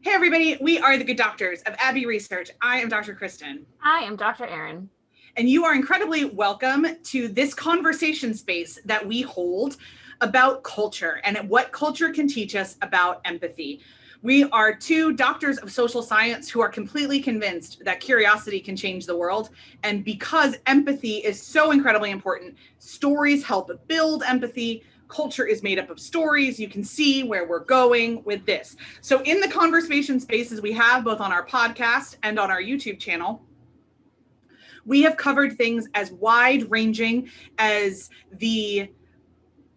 Hey everybody, we are the Good Doctors of Abbey Research. I am Dr. Kristen. I am Dr. Erin. And you are incredibly welcome to this conversation space that we hold about culture and what culture can teach us about empathy. We are two doctors of social science who are completely convinced that curiosity can change the world. And because empathy is so incredibly important, stories help build empathy. Culture is made up of stories. You can see where we're going with this. So in the conversation spaces we have both on our podcast and on our YouTube channel, we have covered things as wide-ranging as the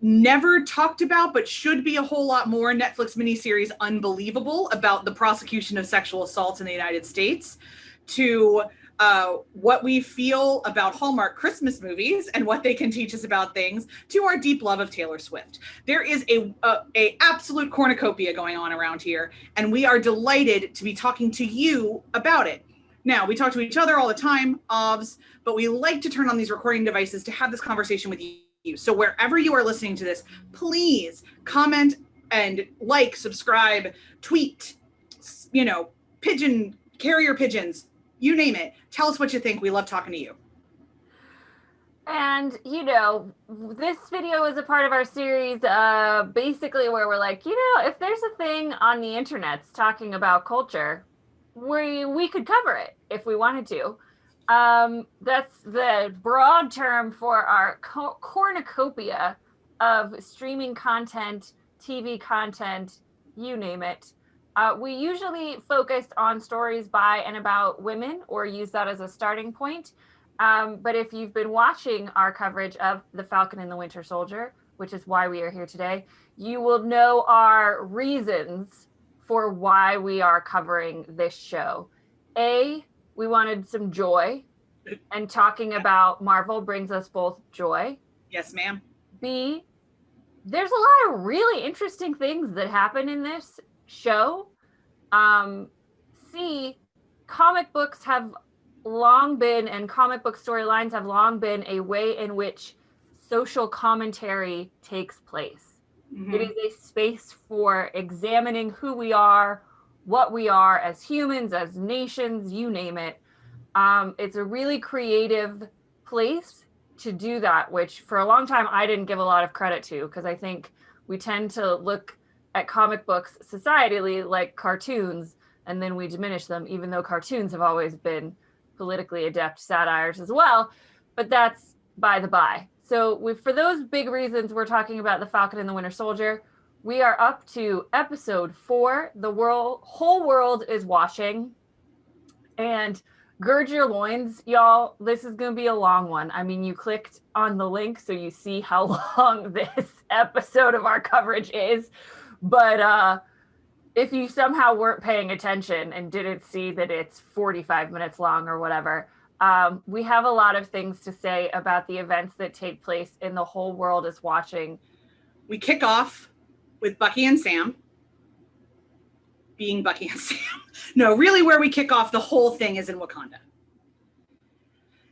never talked about but should be a whole lot more Netflix miniseries Unbelievable about the prosecution of sexual assaults in the United States, to what we feel about Hallmark Christmas movies and what they can teach us about things, to our deep love of Taylor Swift. There is a absolute cornucopia going on around here, and we are delighted to be talking to you about it. Now, we talk to each other all the time, but we like to turn on these recording devices to have this conversation with you. So wherever you are listening to this, please comment and like, subscribe, tweet, carrier pigeons, you name it. Tell us what you think. We love talking to you. And, this video is a part of our series, basically where we're like, if there's a thing on the internet talking about culture, we could cover it if we wanted to. That's the broad term for our cornucopia of streaming content, TV content, you name it. We usually focused on stories by and about women, or use that as a starting point. But if you've been watching our coverage of The Falcon and the Winter Soldier, which is why we are here today, you will know our reasons for why we are covering this show. A, we wanted some joy, and talking about Marvel brings us both joy. Yes, ma'am. B, there's a lot of really interesting things that happen in this show. C, comic books have long been, and comic book storylines have long been, a way in which social commentary takes place. Mm-hmm. It is a space for examining who we are, what we are as humans, as nations, you name it. It's a really creative place to do that, which for a long time I didn't give a lot of credit to, because I think we tend to look at comic books societally like cartoons, and then we diminish them, even though cartoons have always been politically adept satires as well. But that's by the by. So for those big reasons, we're talking about The Falcon and the Winter Soldier. We are up to episode 4. The whole world is watching. And gird your loins, y'all. This is going to be a long one. I mean, you clicked on the link, so you see how long this episode of our coverage is. But if you somehow weren't paying attention and didn't see that it's 45 minutes long or whatever, we have a lot of things to say about the events that take place in The Whole World is Watching. We kick off with Bucky and Sam being Bucky and Sam. No, really where we kick off the whole thing is in Wakanda.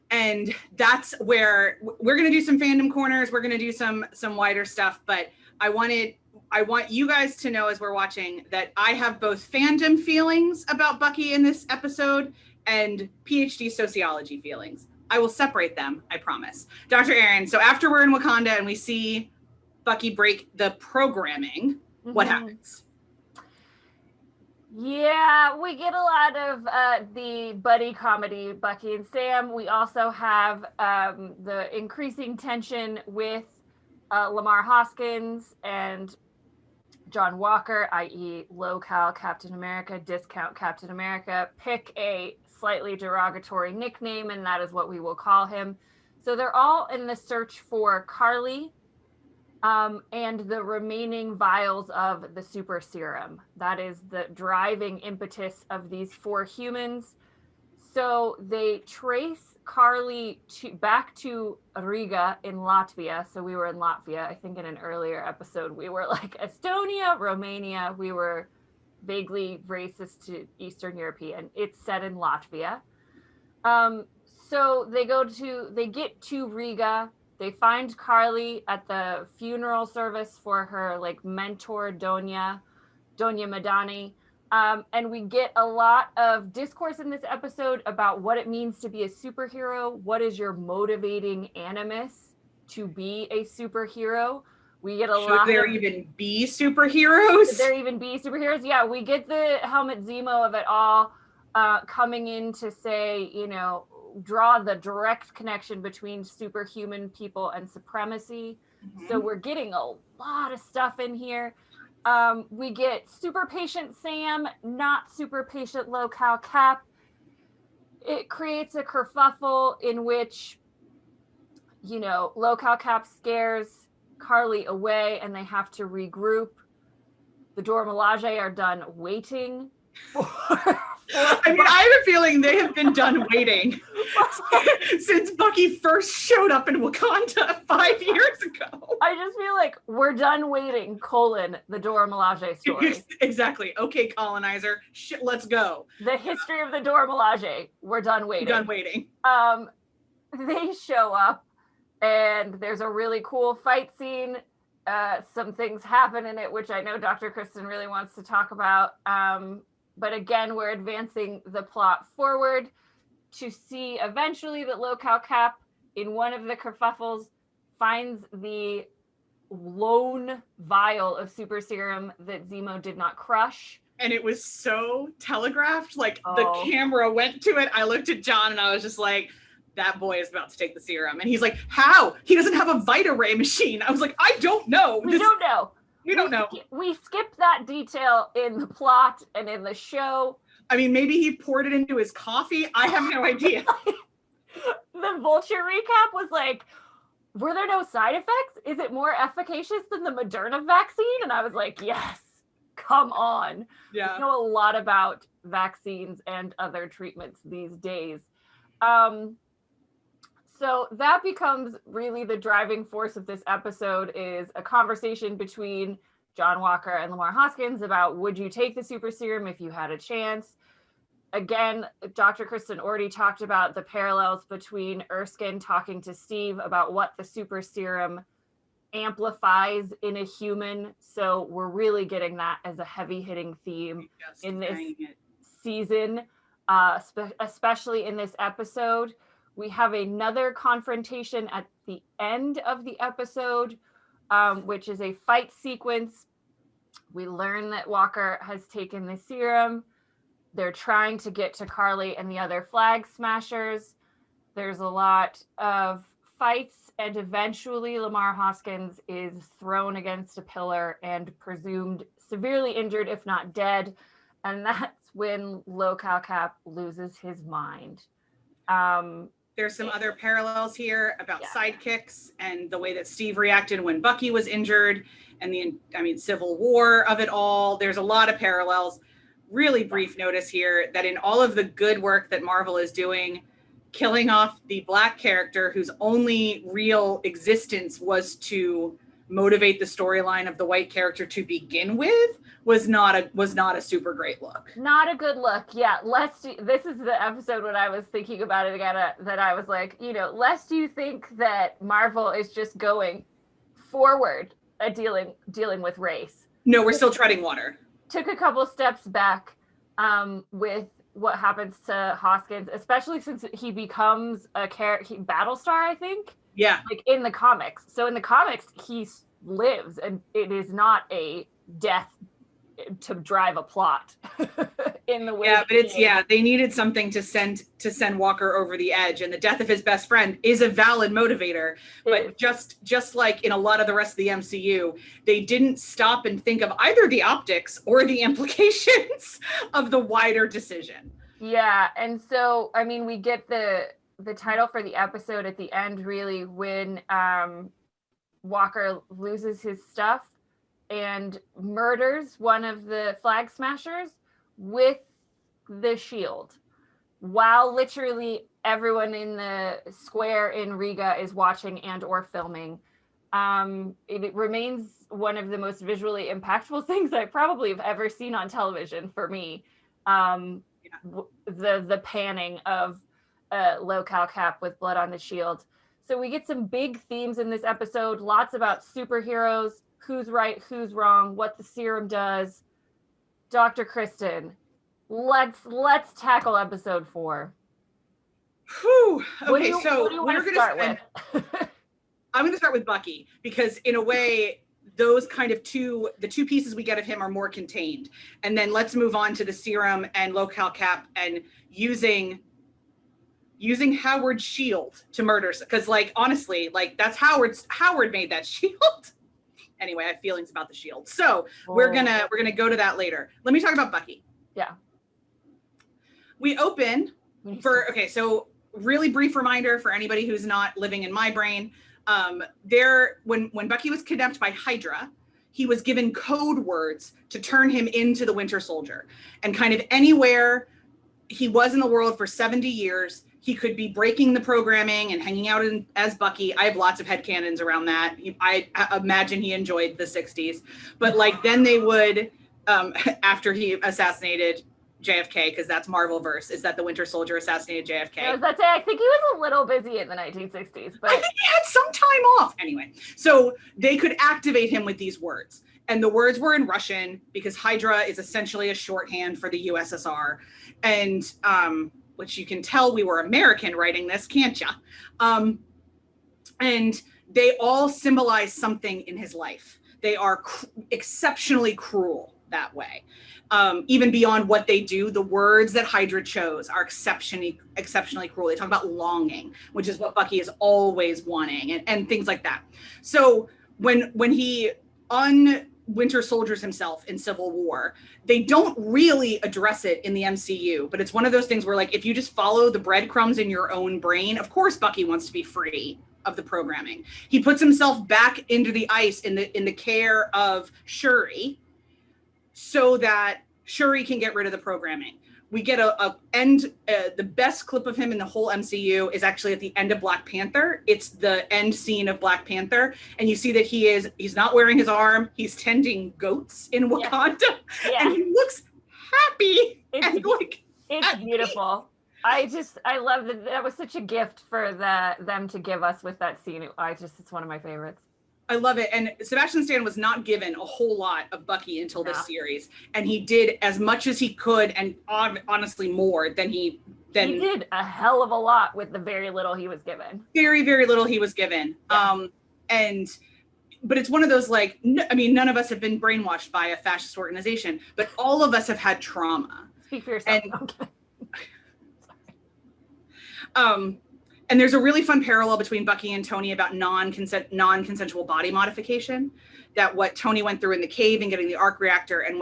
And that's where we're going to do some fandom corners. We're going to do some wider stuff, but I want you guys to know as we're watching that I have both fandom feelings about Bucky in this episode and PhD sociology feelings. I will separate them, I promise. Dr. Erin, so after we're in Wakanda and we see Bucky break the programming, what happens? Yeah, we get a lot of the buddy comedy, Bucky and Sam. We also have the increasing tension with Lamar Hoskins and John Walker, i.e. low-cal Captain America, discount Captain America. Pick a slightly derogatory nickname, and that is what we will call him. So they're all in the search for Carly and the remaining vials of the super serum. That is the driving impetus of these 4 humans. So they trace Carly back to Riga in Latvia. So we were in Latvia. I think in an earlier episode, we were like Estonia, Romania. We were vaguely racist to Eastern European. It's set in Latvia. So they get to Riga. They find Carly at the funeral service for her mentor, Doña Madani. And we get a lot of discourse in this episode about what it means to be a superhero. What is your motivating animus to be a superhero? We get a lot. Should there even be superheroes? Should there even be superheroes? Yeah, we get the Helmut Zemo of it all coming in to say, draw the direct connection between superhuman people and supremacy. Mm-hmm. So we're getting a lot of stuff in here. We get super patient Sam, not super patient Locale Cap. It creates a kerfuffle in which, Locale Cap scares Carly away and they have to regroup. The Dora Milaje are done waiting for I mean, I have a feeling they have been done waiting since Bucky first showed up in Wakanda 5 years ago. I just feel like we're done waiting, the Dora Milaje story. Exactly. Okay, colonizer. Shit, let's go. The history of the Dora Milaje. We're done waiting. Done waiting. They show up and there's a really cool fight scene. Some things happen in it, which I know Dr. Kristen really wants to talk about. But again, we're advancing the plot forward to see eventually that Locale Cap, in one of the kerfuffles, finds the lone vial of super serum that Zemo did not crush. And it was so telegraphed. Like, the camera went to it. I looked at John and I was just like, that boy is about to take the serum. And he's like, how? He doesn't have a Vita Ray machine. I was like, I don't know. We don't know. We don't know. We skipped that detail in the plot and in the show. I mean, maybe he poured it into his coffee. I have no idea. The Vulture recap was like, were there no side effects? Is it more efficacious than the Moderna vaccine? And I was like, yes, come on. Yeah. We know a lot about vaccines and other treatments these days. So that becomes really the driving force of this episode, is a conversation between John Walker and Lamar Hoskins about, would you take the super serum if you had a chance? Again, Dr. Kristen already talked about the parallels between Erskine talking to Steve about what the super serum amplifies in a human. So we're really getting that as a heavy hitting theme in this season, especially in this episode. We have another confrontation at the end of the episode, which is a fight sequence. We learn that Walker has taken the serum. They're trying to get to Carly and the other flag smashers. There's a lot of fights, and eventually Lamar Hoskins is thrown against a pillar and presumed severely injured, if not dead. And that's when Locale Cap loses his mind. There's some other parallels here about sidekicks and the way that Steve reacted when Bucky was injured and Civil War of it all. There's a lot of parallels. Really brief notice here that in all of the good work that Marvel is doing, killing off the Black character whose only real existence was to motivate the storyline of the white character to begin with was not a super great look. Not a good look. Yeah. This is the episode when I was thinking about it again, that I was like, lest you think that Marvel is just going forward at dealing with race. No, we're still treading water. Took a couple steps back with what happens to Hoskins, especially since he becomes a Battlestar, I think. Yeah. Like in the comics. So in the comics, he lives, and it is not a death to drive a plot in the way. Yeah, but they needed something to send Walker over the edge, and the death of his best friend is a valid motivator. But just like in a lot of the rest of the MCU, they didn't stop and think of either the optics or the implications of the wider decision. Yeah, and so we get the title for the episode at the end, really, when Walker loses his stuff and murders one of the flag smashers with the shield, while literally everyone in the square in Riga is watching and or filming. It remains one of the most visually impactful things I probably have ever seen on television for me. The panning of Locale Cap with blood on the shield. So we get some big themes in this episode, lots about superheroes, who's right, who's wrong, what the serum does. Dr. Kristen, let's tackle episode 4. Whew. Okay, what do you we're going to start with? I'm going to start with Bucky, because in a way, those kind of the two pieces we get of him are more contained. And then let's move on to the serum and local cap and using Howard's shield to murder. Because like, honestly, like that's Howard made that shield. Anyway, I have feelings about the shield. So we're gonna go to that later. Let me talk about Bucky. Yeah. We open so really brief reminder for anybody who's not living in my brain. When Bucky was kidnapped by Hydra, he was given code words to turn him into the Winter Soldier. And kind of anywhere he was in the world for 70 years, he could be breaking the programming and hanging out as Bucky. I have lots of headcanons around that. I imagine he enjoyed the 60s. But like then they would, after he assassinated JFK, because that's Marvelverse, is that the Winter Soldier assassinated JFK. I was about to say, I think he was a little busy in the 1960s. But I think he had some time off. Anyway, so they could activate him with these words. And the words were in Russian, because Hydra is essentially a shorthand for the USSR. And which you can tell we were American writing this, can't ya? And they all symbolize something in his life. They are exceptionally cruel that way. Even beyond what they do, the words that Hydra chose are exceptionally cruel. They talk about longing, which is what Bucky is always wanting, and things like that. So when he Winter Soldiers himself in Civil War, they don't really address it in the MCU, but it's one of those things where like if you just follow the breadcrumbs in your own brain, of course Bucky wants to be free of the programming. He puts himself back into the ice in the care of Shuri, so that Shuri can get rid of the programming. We get the best clip of him in the whole MCU is actually at the end of Black Panther. It's the end scene of Black Panther. And you see that he's not wearing his arm. He's tending goats in Wakanda. Yeah. And he looks happy. It's beautiful. I love that. That was such a gift for them to give us with that scene. It's one of my favorites. I love it. And Sebastian Stan was not given a whole lot of Bucky until this series. And he did as much as he could, and honestly more than he did a hell of a lot with the very little he was given. Very, very little he was given. Yeah. But it's one of those like, none of us have been brainwashed by a fascist organization, but all of us have had trauma. Speak for yourself. And there's a really fun parallel between Bucky and Tony about non-consensual body modification, that what Tony went through in the cave and getting the arc reactor, and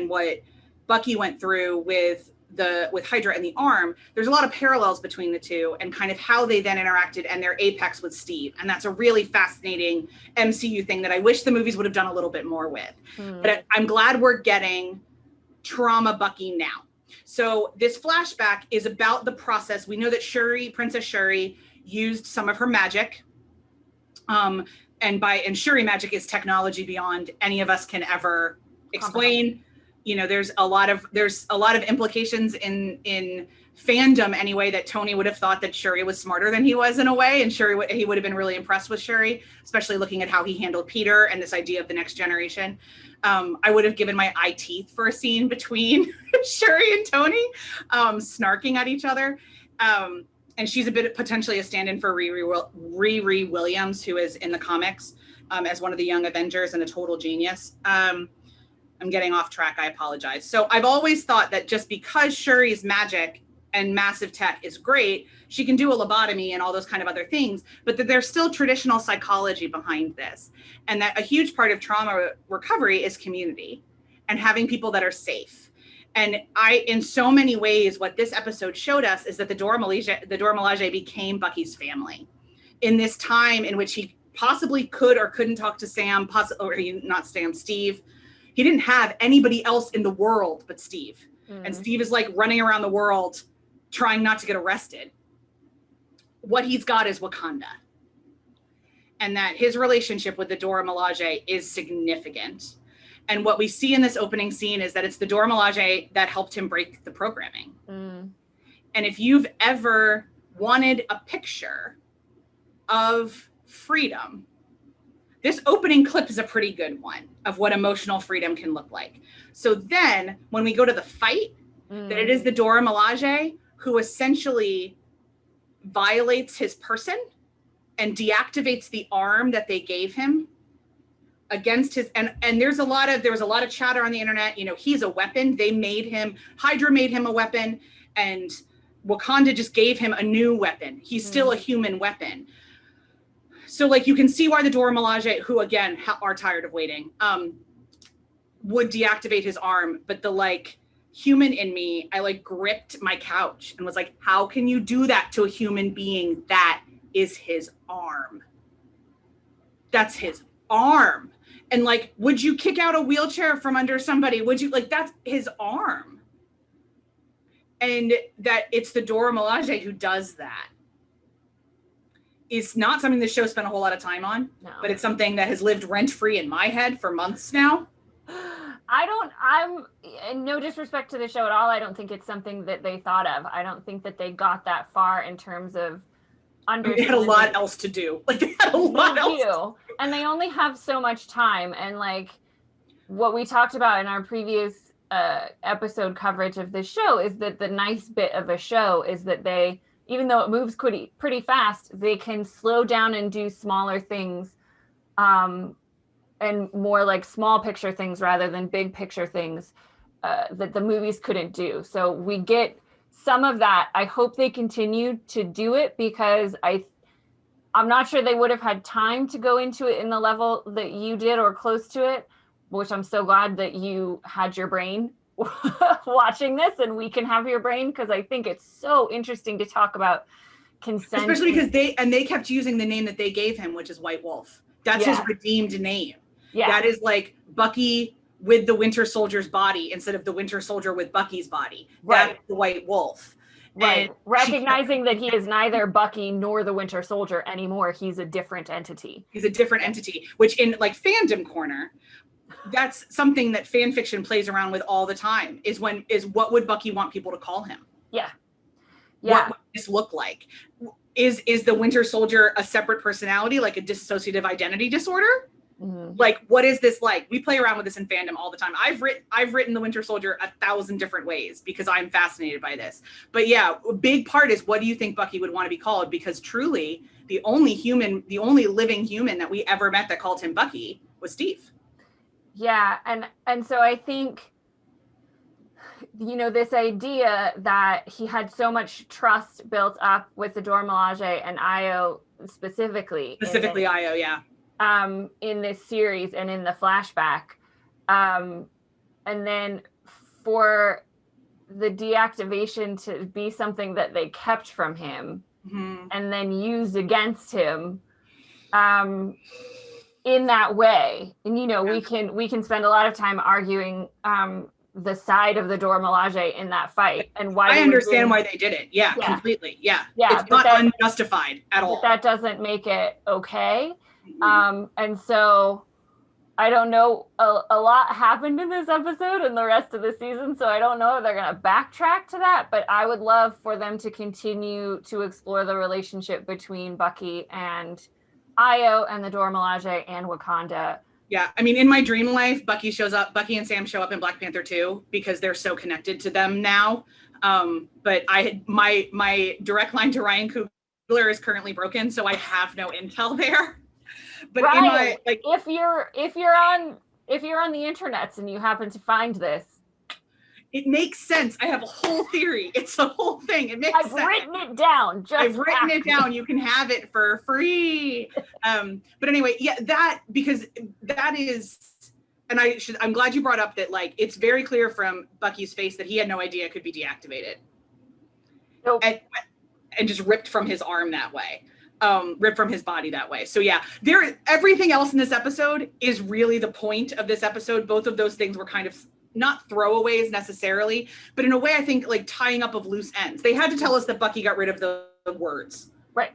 what Bucky went through with Hydra and the arm. There's a lot of parallels between the two, and kind of how they then interacted and their apex with Steve. And that's a really fascinating MCU thing that I wish the movies would have done a little bit more with. But I'm glad we're getting trauma Bucky now. So this flashback is about the process. We know that Princess Shuri, used some of her magic. And Shuri magic is technology beyond any of us can ever explain. There's a lot of implications in fandom anyway, that Tony would have thought that Shuri was smarter than he was in a way, and he would have been really impressed with Shuri, especially looking at how he handled Peter and this idea of the next generation. I would have given my eye teeth for a scene between Shuri and Tony, snarking at each other. And she's potentially a stand-in for Riri Williams, who is in the comics as one of the young Avengers and a total genius. I'm getting off track. I apologize. So I've always thought that just because Shuri's magic and massive tech is great, she can do a lobotomy and all those kind of other things, but that there's still traditional psychology behind this. And that a huge part of trauma recovery is community and having people that are safe. And in so many ways, what this episode showed us is that the Dora Milaje became Bucky's family in this time in which he possibly could or couldn't talk to Steve. He didn't have anybody else in the world but Steve. And Steve is like running around the world trying not to get arrested. What he's got is Wakanda. And that his relationship with the Dora Milaje is significant. And what we see in this opening scene is that it's the Dora Milaje that helped him break the programming. And if you've ever wanted a picture of freedom, this opening clip is a pretty good one of what emotional freedom can look like. So then when we go to the fight, that it is the Dora Milaje who essentially violates his person and deactivates the arm that they gave him against his, and there was a lot of chatter on the internet, you know, he's a weapon. Hydra made him a weapon, and Wakanda just gave him a new weapon. He's still a human weapon. So like you can see why the Dora Milaje, who again are tired of waiting, would deactivate his arm. But the like human in me, I like gripped my couch and was like, how can you do that to a human being? That is his arm. That's his arm. And like, would you kick out a wheelchair from under somebody? Would you, like, that's his arm. And that it's the Dora Milaje who does that. It's not something the show spent a whole lot of time on, but it's something that has lived rent-free in my head for months now. I'm no disrespect to the show at all. I don't think it's something that they thought of. I don't think that they got that far in terms of understanding. They had a lot else to do. Like they had a lot else. And they only have so much time. And like what we talked about in our previous episode coverage of this show is that the nice bit of a show is that they, even though it moves pretty fast, they can slow down and do smaller things. And more like small picture things rather than big picture things that the movies couldn't do. So we get some of that. I hope they continue to do it because I'm not sure they would have had time to go into it in the level that you did or close to it, which I'm so glad that you had your brain watching this and we can have your brain because I think it's so interesting to talk about consent. Especially because they kept using the name that they gave him, which is White Wolf. That's his redeemed name. Yeah. That is like Bucky with the Winter Soldier's body instead of the Winter Soldier with Bucky's body. Right. That's the White Wolf. Right. And recognizing that he is neither Bucky nor the Winter Soldier anymore. He's a different entity. He's a different entity, which in like fandom corner, that's something that fan fiction plays around with all the time is what would Bucky want people to call him? Yeah. What would this look like? Is the Winter Soldier a separate personality, like a dissociative identity disorder? Mm-hmm. Like, what is this like? We play around with this in fandom all the time. I've written the Winter Soldier 1,000 different ways because I'm fascinated by this. But yeah, a big part is what do you think Bucky would want to be called? Because truly, the only living human that we ever met that called him Bucky was Steve. Yeah, and so I think, you know, this idea that he had so much trust built up with the Dora Milaje and Io specifically Io, yeah. In this series and in the flashback. And then for the deactivation to be something that they kept from him and then used against him in that way. And, you know, we can spend a lot of time arguing the side of the Dora Milaje in that fight and why I understand why they did it. Yeah, completely. Yeah. It's not unjustified at all. But that doesn't make it okay. And so I don't know, a lot happened in this episode and the rest of the season, so I don't know if they're going to backtrack to that, but I would love for them to continue to explore the relationship between Bucky and Io and the Dora Milaje and Wakanda. Yeah, I mean, in my dream life, Bucky and Sam show up in Black Panther 2 because they're so connected to them now. But my direct line to Ryan Coogler is currently broken, so I have no intel there. But Ryan, in my if you're on the internets and you happen to find this, it makes sense. I have a whole theory. It's a whole thing. It makes sense. I've written it down. I've written it down. You can have it for free. But anyway, yeah, because that is, and I'm glad you brought up that, like, it's very clear from Bucky's face that he had no idea it could be deactivated. Nope. And just ripped from his arm that way. Ripped from his body that way. So yeah, everything else in this episode is really the point of this episode. Both of those things were kind of not throwaways necessarily, but in a way I think like tying up of loose ends. They had to tell us that Bucky got rid of the words. Right.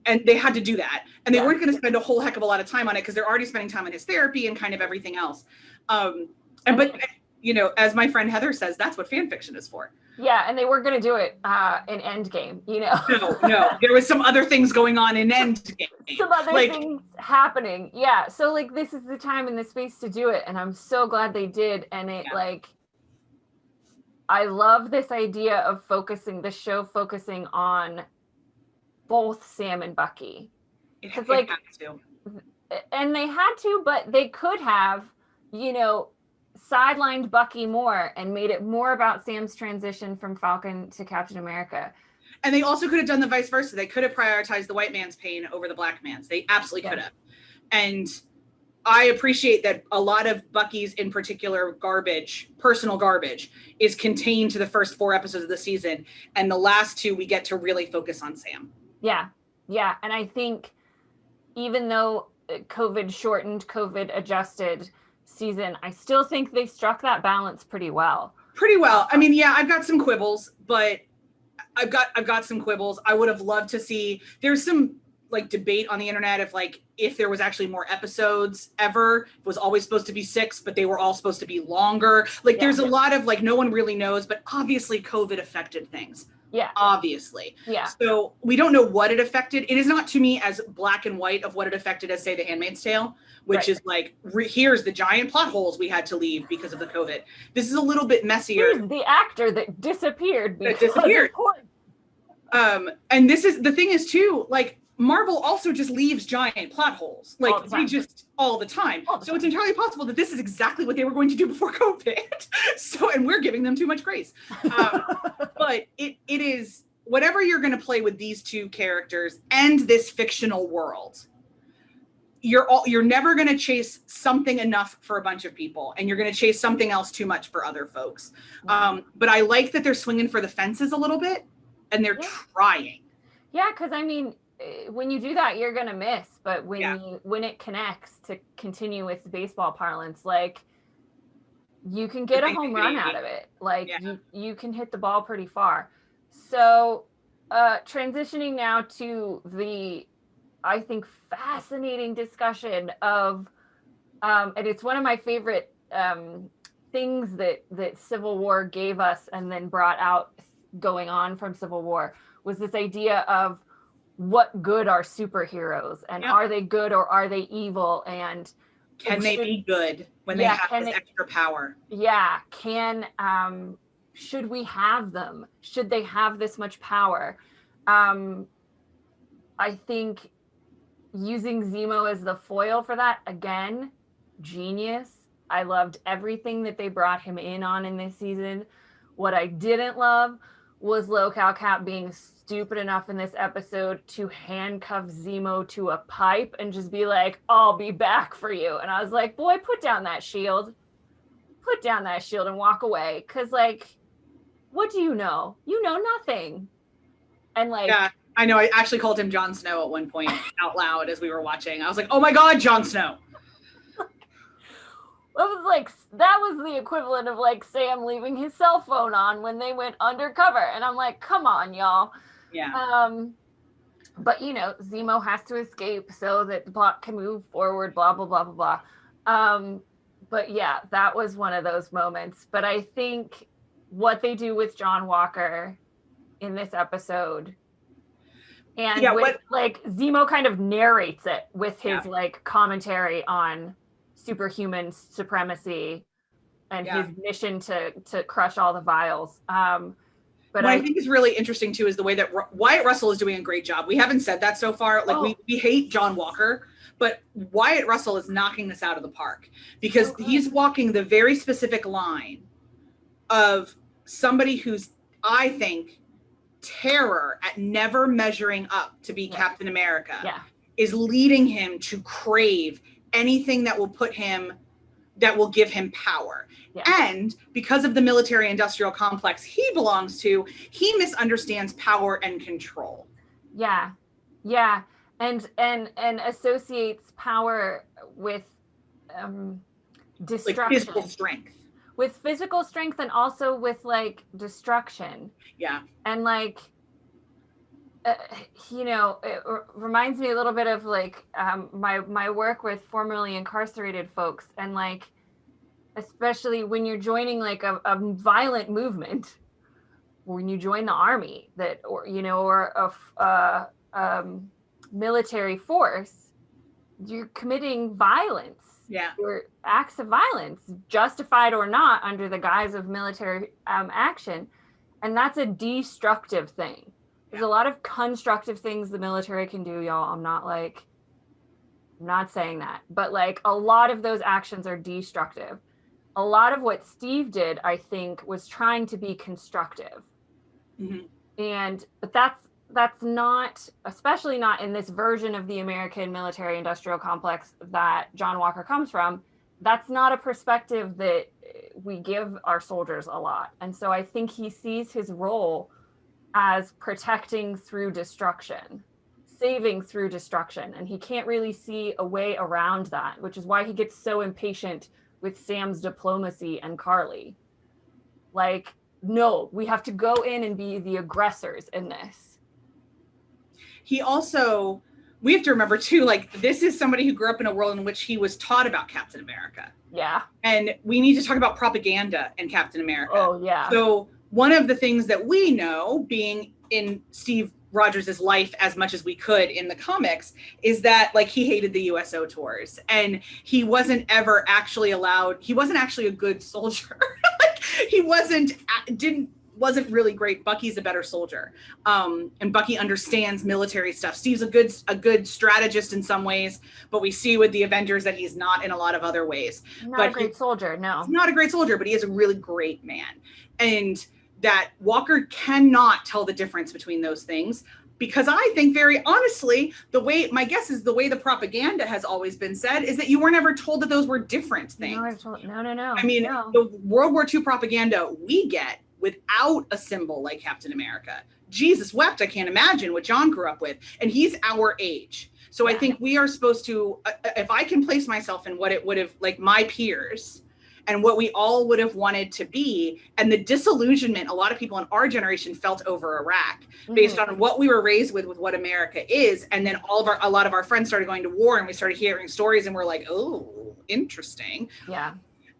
And they had to do that. And they weren't going to spend a whole heck of a lot of time on it because they're already spending time on his therapy and kind of everything else. But as my friend Heather says, that's what fan fiction is for. Yeah, and they were going to do it in Endgame, No, there was some other things going on in Endgame. Some other things happening. Yeah, so this is the time and the space to do it, and I'm so glad they did. And it I love this idea of focusing on both Sam and Bucky. Because and they had to, but they could have, sidelined Bucky more and made it more about Sam's transition from Falcon to Captain America. And they also could have done the vice versa. They could have prioritized the white man's pain over the black man's. They absolutely could have. And I appreciate that a lot of Bucky's, in particular, personal garbage, is contained to the first 4 episodes of the season. And the last 2, we get to really focus on Sam. Yeah. Yeah. And I think even though COVID adjusted season, I still think they struck that balance pretty well. I mean, I've got some quibbles, but I've got some quibbles. I would have loved to see, there's some debate on the internet if there was actually more episodes ever. It was always supposed to be 6, but they were all supposed to be longer. There's a lot of no one really knows, but obviously COVID affected things. Yeah. Obviously. Yeah. So we don't know what it affected. It is not to me as black and white of what it affected as, say, The Handmaid's Tale, which is here's the giant plot holes we had to leave because of the COVID. This is a little bit messier. Here's the actor that disappeared. And the thing is too, Marvel also just leaves giant plot holes. They just all the time. So it's entirely possible that this is exactly what they were going to do before COVID. And we're giving them too much grace. But it is whatever you're going to play with these 2 characters and this fictional world. You're never going to chase something enough for a bunch of people, and you're going to chase something else too much for other folks. But I like that they're swinging for the fences a little bit, and they're trying. Yeah, because I mean, when you do that, you're gonna miss. But when it connects, to continue with baseball parlance, you can get a home run out of it. You can hit the ball pretty far. So transitioning now to the, I think, fascinating discussion of, and it's one of my favorite things that Civil War gave us and then brought out going on from Civil War, was this idea of what good are superheroes, and are they good or are they evil, and can they be good when they have this extra power? Yeah. Should we have them? Should they have this much power? I think using Zemo as the foil for that, again, genius. I loved everything that they brought him in this season. What I didn't love was Locale Cap being stupid enough in this episode to handcuff Zemo to a pipe and just be like, I'll be back for you. And I was like, boy, put down that shield and walk away. Cause what do you know? You know nothing. And yeah, I know. I actually called him Jon Snow at one point out loud as we were watching. I was like, oh my God, Jon Snow. That was the equivalent of Sam leaving his cell phone on when they went undercover. And I'm like, come on, y'all. Yeah. But Zemo has to escape so that the plot can move forward, blah, blah, blah, blah, blah. But yeah, that was one of those moments. But I think what they do with John Walker in this episode, and Zemo kind of narrates it with his commentary on superhuman supremacy and his mission to crush all the vials. But what I think is really interesting too is the way that Wyatt Russell is doing a great job. We haven't said that so far. We hate John Walker, but Wyatt Russell is knocking this out of the park because he's walking the very specific line of somebody who's, I think, terror at never measuring up to be Captain America is leading him to crave anything that will give him power. And because of the military industrial complex he belongs to, he misunderstands power and control. Yeah. And associates power with destruction. Physical strength. With physical strength and also with destruction. Yeah. And it reminds me a little bit of my work with formerly incarcerated folks, and especially when you're joining like a violent movement, when you join the army that, or, you know, or a military force, you're committing violence. Yeah. Your acts of violence, justified or not, under the guise of military action. And that's a destructive thing. There's a lot of constructive things the military can do, y'all. I'm not saying that, but like a lot of those actions are destructive. A lot of what Steve did, I think, was trying to be constructive. But that's not, especially not in this version of the American military industrial complex that John Walker comes from. That's not a perspective that we give our soldiers a lot. And so I think he sees his role as protecting through destruction, saving through destruction. And he can't really see a way around that, which is why he gets so impatient with Sam's diplomacy and Carly. Like, no, we have to go in and be the aggressors in this. He also, we have to remember too, like, this is somebody who grew up in a world in which he was taught about Captain America. Yeah. And we need to talk about propaganda in Captain America. Oh, yeah. So one of the things that we know, being in Steve Rogers' life as much as we could in the comics, is that like he hated the USO tours and he wasn't ever actually allowed, he wasn't actually a good soldier. He wasn't really great. Bucky's a better soldier. And Bucky understands military stuff. Steve's a good strategist in some ways, but we see with the Avengers that he's not in a lot of other ways. Not a great soldier, no. He's not a great soldier, but he is a really great man. And that Walker cannot tell the difference between those things, because I think very honestly, my guess is the way the propaganda has always been said is that you weren't ever told that those were different things. No. I mean, the World War II propaganda we get without a symbol like Captain America. Jesus wept, I can't imagine what John grew up with. And he's our age. So I think we are supposed to, if I can place myself in what it would have, like my peers, and what we all would have wanted to be, and the disillusionment a lot of people in our generation felt over Iraq based on what we were raised with what America is. And then a lot of our friends started going to war and we started hearing stories and we're like, oh, interesting. Yeah.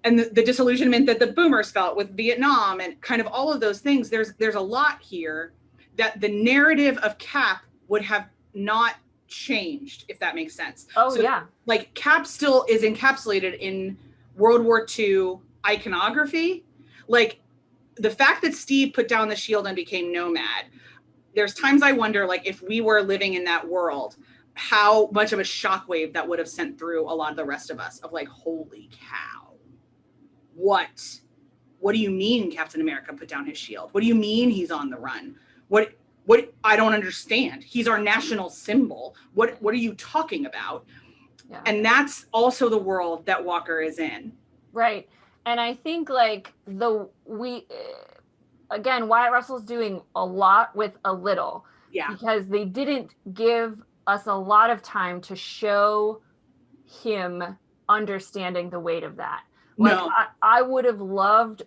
And the disillusionment that the boomers felt with Vietnam and kind of all of those things, there's a lot here that the narrative of Cap would have not changed, if that makes sense. Oh, so, yeah. Like Cap still is encapsulated in World War II iconography. Like the fact that Steve put down the shield and became nomad, there's times I wonder, like, if we were living in that world, how much of a shockwave that would have sent through a lot of the rest of us of like, holy cow, what do you mean Captain America put down his shield? What do you mean he's on the run? What I don't understand. He's our national symbol. What are you talking about? Yeah. And that's also the world that Walker is in. Right. And I think like again, Wyatt Russell's doing a lot with a little. Yeah. Because they didn't give us a lot of time to show him understanding the weight of that. Like, no. I would have loved,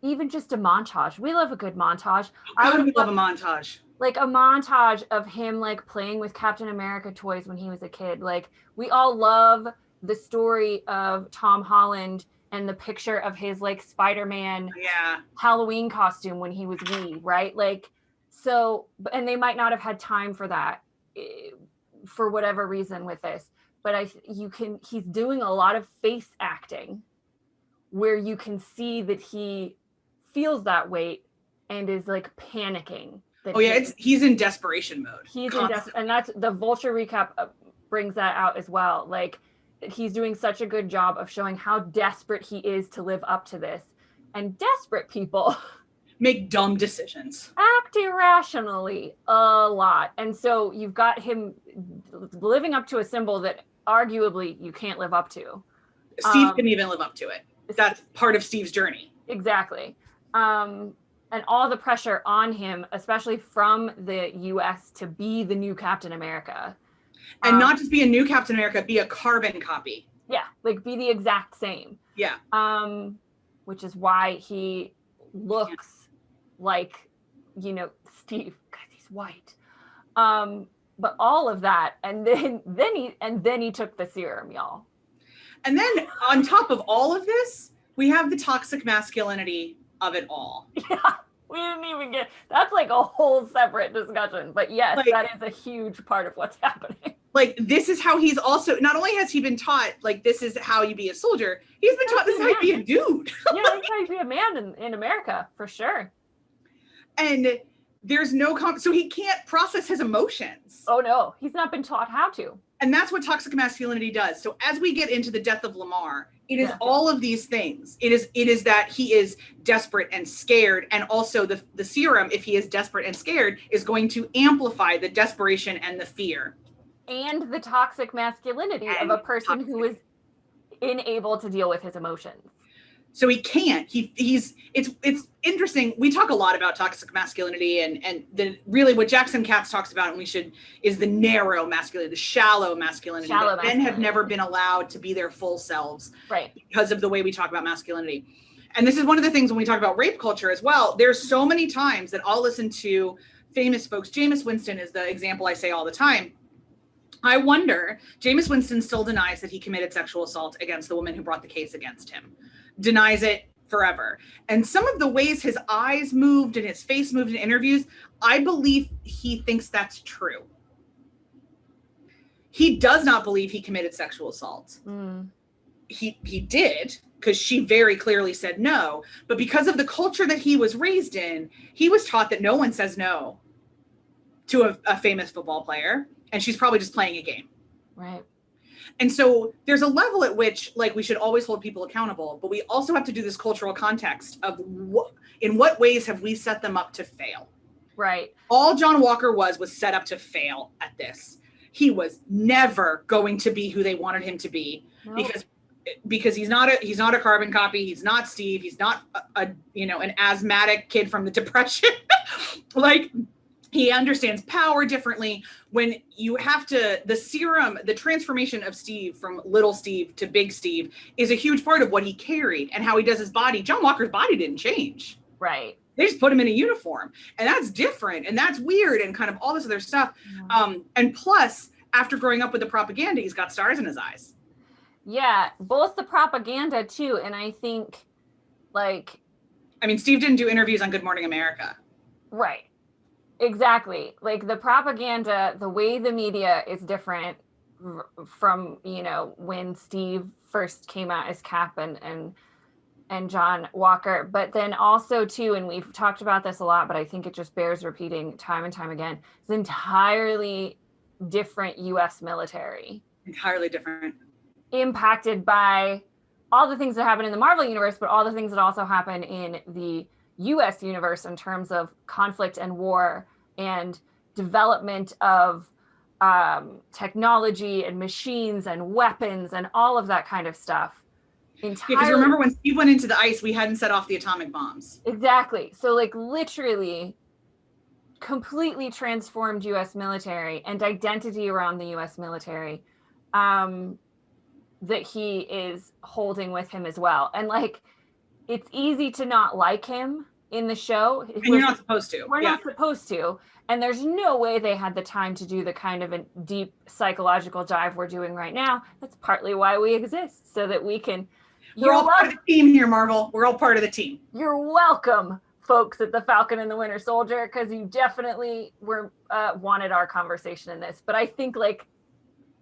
even just a montage. We love a good montage. I would love a montage. Like a montage of him like playing with Captain America toys when he was a kid. Like we all love the story of Tom Holland and the picture of his like Spider-Man Halloween costume when he was wee, right? Like, so, and they might not have had time for that for whatever reason with this, but he's doing a lot of face acting where you can see that he feels that weight and is like panicking. Oh yeah, he's in desperation mode. And that's the Vulture recap brings that out as well. Like he's doing such a good job of showing how desperate he is to live up to this. And desperate people make dumb decisions. Act irrationally a lot. And so you've got him living up to a symbol that arguably you can't live up to. Steve couldn't even live up to it. That's part of Steve's journey. Exactly. And all the pressure on him, especially from the US, to be the new Captain America. And not just be a new Captain America, be a carbon copy. Yeah, like be the exact same. Yeah. Which is why he looks like, Steve, because he's white. But all of that, and then he took the serum, y'all. And then on top of all of this, we have the toxic masculinity of it all. Yeah, we didn't even get, that's like a whole separate discussion. But yes, like, that is a huge part of what's happening. Like, this is how he's also, not only has he been taught, like, this is how you be a soldier, he's been taught this is how you be a dude. Yeah, that's how you be a man in America, for sure. And there's no, so he can't process his emotions. Oh no, he's not been taught how to. And that's what toxic masculinity does. So as we get into the death of Lamar, it is all of these things. It is that he is desperate and scared. And also the serum, if he is desperate and scared, is going to amplify the desperation and the fear. And the toxic masculinity of a person who is unable to deal with his emotions. So he can't. It's interesting. We talk a lot about toxic masculinity and really what Jackson Katz talks about, and is the narrow masculinity, the shallow masculinity. Men have never been allowed to be their full selves, right? Because of the way we talk about masculinity. And this is one of the things when we talk about rape culture as well. There's so many times that I'll listen to famous folks. Jameis Winston is the example I say all the time. I wonder, Jameis Winston still denies that he committed sexual assault against the woman who brought the case against him. Denies it forever. And some of the ways his eyes moved and his face moved in interviews, I believe he thinks that's true. He does not believe he committed sexual assault. He did, because she very clearly said no. But because of the culture that he was raised in, he was taught that no one says no to a famous football player. And she's probably just playing a game. Right. And so there's a level at which, like, we should always hold people accountable, but we also have to do this cultural context of in what ways have we set them up to fail? Right. All John Walker was set up to fail at this. He was never going to be who they wanted him to be. Nope. because he's not a carbon copy. He's not Steve. He's not an asthmatic kid from the Depression. Like, he understands power differently. When you have to, the transformation of Steve from little Steve to big Steve is a huge part of what he carried and how he does his body. John Walker's body didn't change. Right. They just put him in a uniform, and that's different, and that's weird, and kind of all this other stuff. And plus, after growing up with the propaganda, he's got stars in his eyes. Yeah, both the propaganda too, and I think, Steve didn't do interviews on Good Morning America. Right. Exactly. Like, the propaganda, the way the media is different from, when Steve first came out as Cap and John Walker. But then also too, and we've talked about this a lot, but I think it just bears repeating time and time again, it's entirely different U.S. military. Entirely different. Impacted by all the things that happen in the Marvel universe, but all the things that also happen in the U.S. universe in terms of conflict and war and development of technology and machines and weapons and all of that kind of stuff. Because remember when Steve went into the ice, we hadn't set off the atomic bombs. Exactly. So, literally completely transformed U.S. military and identity around the U.S. military that he is holding with him as well. And it's easy to not like him in the show. And you're not supposed to. We're not supposed to. And there's no way they had the time to do the kind of a deep psychological dive we're doing right now. That's partly why we exist, so that we can... We're all part of the team here, Marvel. We're all part of the team. You're welcome, folks at the Falcon and the Winter Soldier, because you definitely wanted our conversation in this. But I think,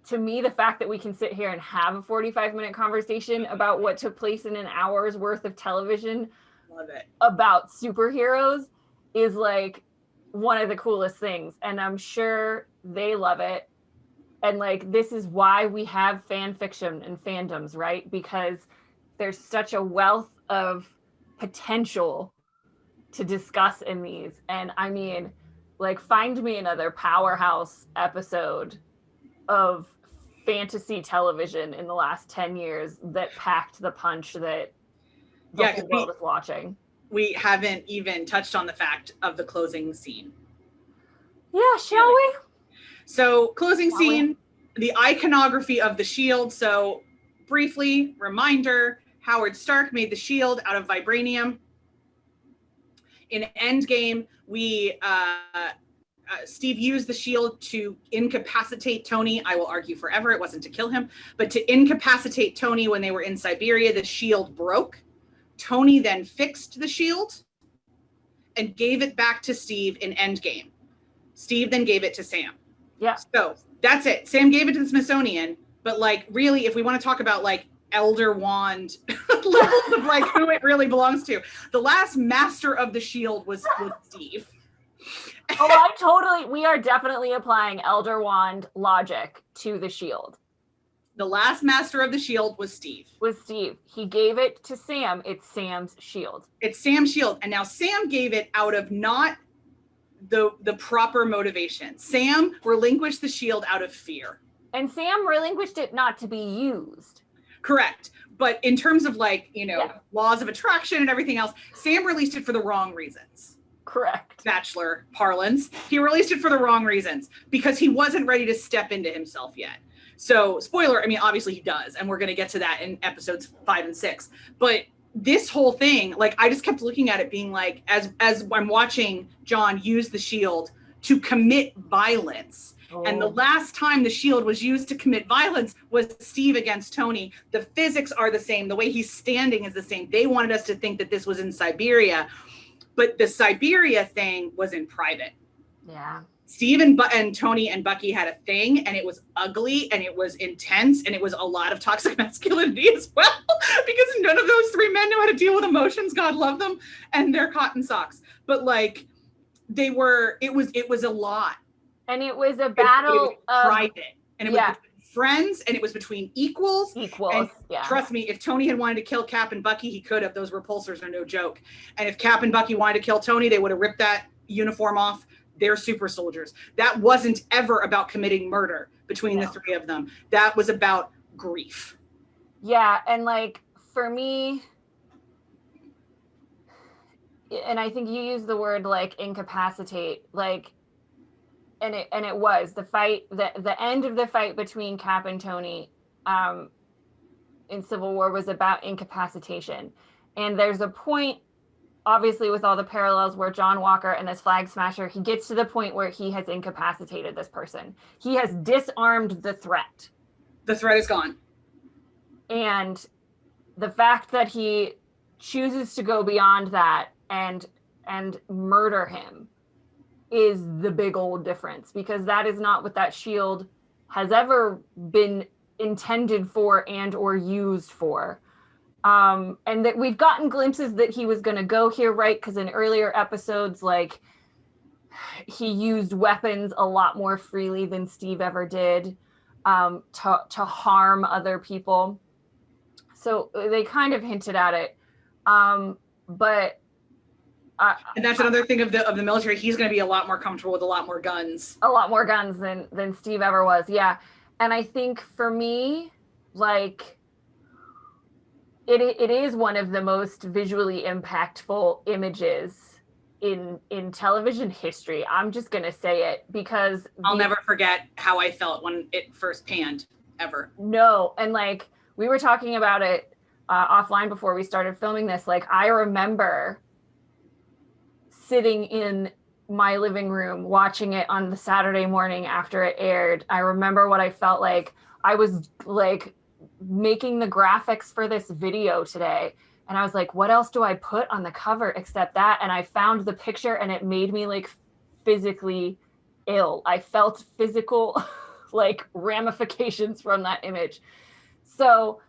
to me, the fact that we can sit here and have a 45-minute conversation about what took place in an hour's worth of television about superheroes is one of the coolest things. And I'm sure they love it. And this is why we have fan fiction and fandoms, right? Because there's such a wealth of potential to discuss in these. And find me another powerhouse episode of fantasy television in the last 10 years that packed the punch that the whole world is watching. We haven't even touched on the fact of the closing scene. Yeah, shall we? So, closing scene, the iconography of the shield. So, briefly, reminder, Howard Stark made the shield out of vibranium. In Endgame, we Steve used the shield to incapacitate Tony. I will argue forever it wasn't to kill him, but to incapacitate Tony when they were in Siberia. The shield broke. Tony then fixed the shield and gave it back to Steve in Endgame. Steve then gave it to Sam. Yeah. So that's it. Sam gave it to the Smithsonian, but like really, if we want to talk about like Elder Wand levels of like who it really belongs to, the last master of the shield was Steve. Oh, we are definitely applying Elder Wand logic to the shield. The last master of the shield was Steve. He gave it to Sam. It's Sam's shield. It's Sam's shield. And now Sam gave it out of not the proper motivation. Sam relinquished the shield out of fear. And Sam relinquished it not to be used. Correct. But in terms of like, laws of attraction and everything else, Sam released it for the wrong reasons. Correct. Bachelor parlance. He released it for the wrong reasons because he wasn't ready to step into himself yet. So spoiler, I mean, obviously he does. And we're going to get to that in episodes 5 and 6. But this whole thing, like, I just kept looking at it being like, as I'm watching John use the shield to commit violence. Oh. And the last time the shield was used to commit violence was Steve against Tony. The physics are the same. The way he's standing is the same. They wanted us to think that this was in Siberia, but the Siberia thing was in private. Yeah. Steve and Tony and Bucky had a thing, and it was ugly, and it was intense, and it was a lot of toxic masculinity as well, because none of those three men knew how to deal with emotions. God love them, and their cotton socks. But like, it was a lot. And it was a battle of private, and it was between friends, and it was between equals. And trust me, if Tony had wanted to kill Cap and Bucky, he could have. Those repulsors are no joke. And if Cap and Bucky wanted to kill Tony, they would have ripped that uniform off. They're super soldiers. That wasn't ever about committing murder between the three of them. That was about grief. Yeah, and like for me, and I think you used the word like incapacitate, like, and it was the fight, the end of the fight between Cap and Tony in Civil War was about incapacitation. And there's a point, obviously, with all the parallels where John Walker and this flag smasher, he gets to the point where he has incapacitated this person. He has disarmed the threat. The threat is gone. And the fact that he chooses to go beyond that and murder him is the big old difference, because that is not what that shield has ever been intended for and or used for. And that we've gotten glimpses that he was going to go here, right? Because in earlier episodes, like, he used weapons a lot more freely than Steve ever did to harm other people. So they kind of hinted at it. But and that's another thing of the military. He's going to be a lot more comfortable with a lot more guns. A lot more guns than Steve ever was. Yeah. And I think for me, like, it is one of the most visually impactful images in television history. I'm just going to say it because I'll never forget how I felt when it first panned, ever. No. And like, we were talking about it offline before we started filming this. Like, I remember sitting in my living room watching it on the Saturday morning after it aired. I remember what I felt like. I was like making the graphics for this video today, and I was like, what else do I put on the cover except that? And I found the picture, and it made me like physically ill. I felt physical like ramifications from that image. So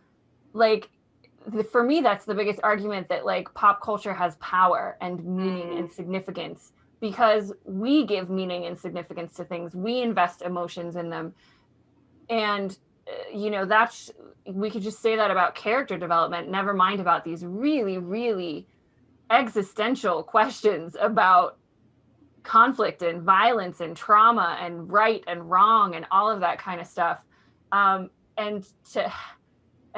like, for me, that's the biggest argument, that like pop culture has power and meaning and significance, because we give meaning and significance to things. We invest emotions in them. And, that's, we could just say that about character development, never mind about these really, really existential questions about conflict and violence and trauma and right and wrong and all of that kind of stuff. And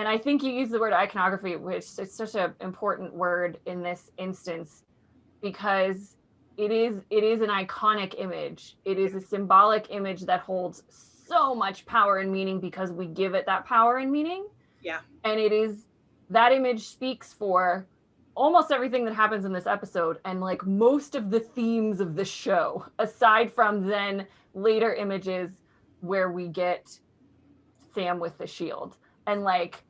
I think you use the word iconography, which is such an important word in this instance, because it is an iconic image. It is a symbolic image that holds so much power and meaning because we give it that power and meaning. Yeah. And that image speaks for almost everything that happens in this episode and like most of the themes of the show, aside from then later images where we get Sam with the shield and like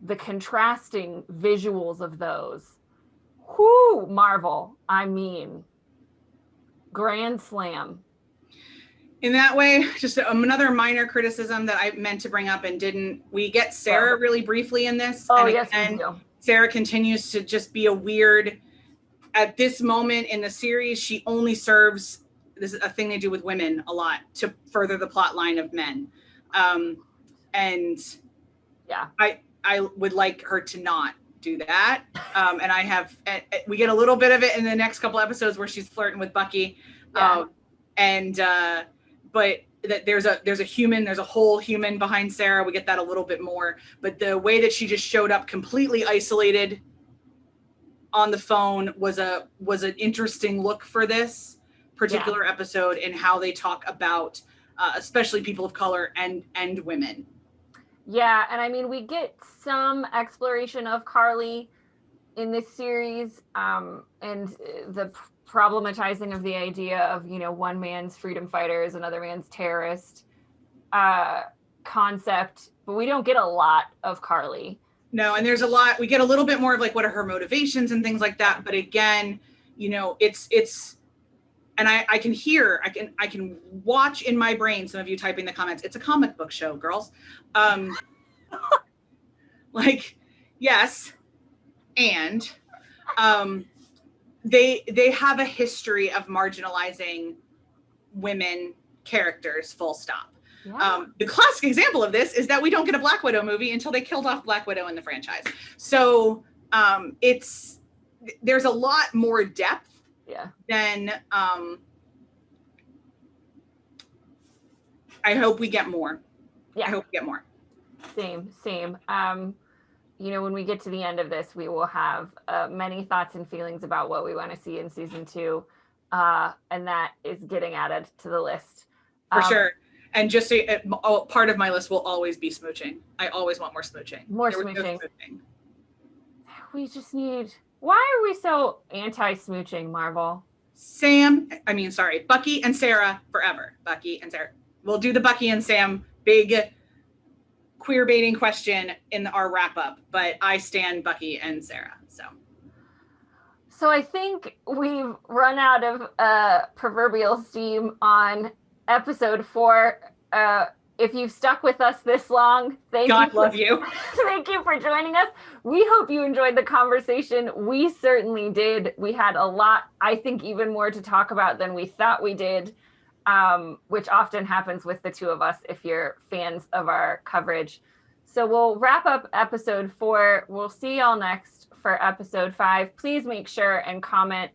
the contrasting visuals of those. Whoo, Marvel. I mean, grand slam. In that way, just another minor criticism that I meant to bring up and didn't. We get Sarah really briefly in this. Oh, and yes, again, we do. Sarah continues to just be a weird, at this moment in the series, she only serves, this is a thing they do with women a lot, to further the plot line of men. And yeah, I would like her to not do that. And we get a little bit of it in the next couple episodes where she's flirting with Bucky. Yeah. But that there's a whole human behind Sarah. We get that a little bit more, but the way that she just showed up completely isolated on the phone was an interesting look for this particular episode and how they talk about especially people of color and women. Yeah, and I mean, we get some exploration of Carly in this series, and the problematizing of the idea of, you know, one man's freedom fighters, another man's terrorist concept, but we don't get a lot of Carly. No, and there's a lot, we get a little bit more of like what are her motivations and things like that. But again, you know, it's and I can watch in my brain some of you typing the comments. It's a comic book show, girls. Like, yes. And they have a history of marginalizing women characters, full stop. Yeah. The classic example of this is that we don't get a Black Widow movie until they killed off Black Widow in the franchise. So there's a lot more depth than I hope we get more. Yeah. I hope we get more. Same. You know, when we get to the end of this, we will have many thoughts and feelings about what we want to see in season 2. And that is getting added to the list. For sure. And just part of my list will always be smooching. I always want more smooching. More smooching. We just need... Why are we so anti-smooching, Marvel? Bucky and Sarah forever. Bucky and Sarah. We'll do the Bucky and Sam big queer baiting question in our wrap up, but I stand Bucky and Sarah. So I think we've run out of proverbial steam on episode 4. If you've stuck with us this long, thank you. God love you. Thank you for joining us. We hope you enjoyed the conversation. We certainly did. We had a lot, I think, even more to talk about than we thought we did, which often happens with the two of us if you're fans of our coverage. So we'll wrap up episode 4. We'll see y'all next for episode 5. Please make sure and comment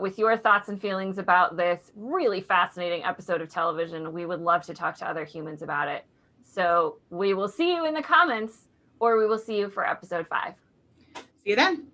with your thoughts and feelings about this really fascinating episode of television. We would love to talk to other humans about it. So we will see you in the comments, or we will see you for episode 5. See you then.